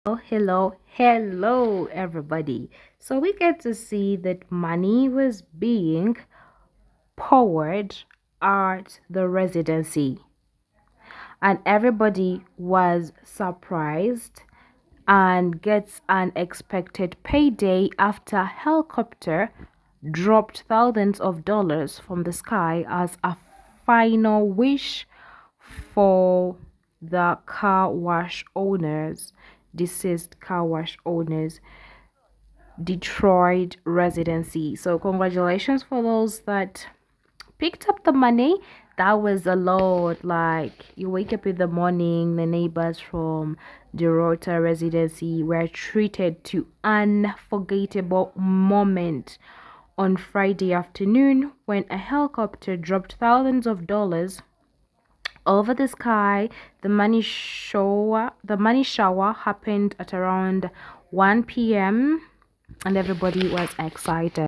Oh, hello, everybody. So we get to see that money was being poured at the residency, and everybody was surprised and gets an expected payday after a helicopter dropped thousands of dollars from the sky as a final wish for the car wash owners, deceased car wash owners, Detroit residency. So, congratulations for those that picked up the money. That was a lot. Like, you wake up in the morning, the neighbors from the Rota residency were treated to unforgettable moment on Friday afternoon when a helicopter dropped thousands of dollars over the sky. The money shower happened at around 1 p.m. and everybody was excited.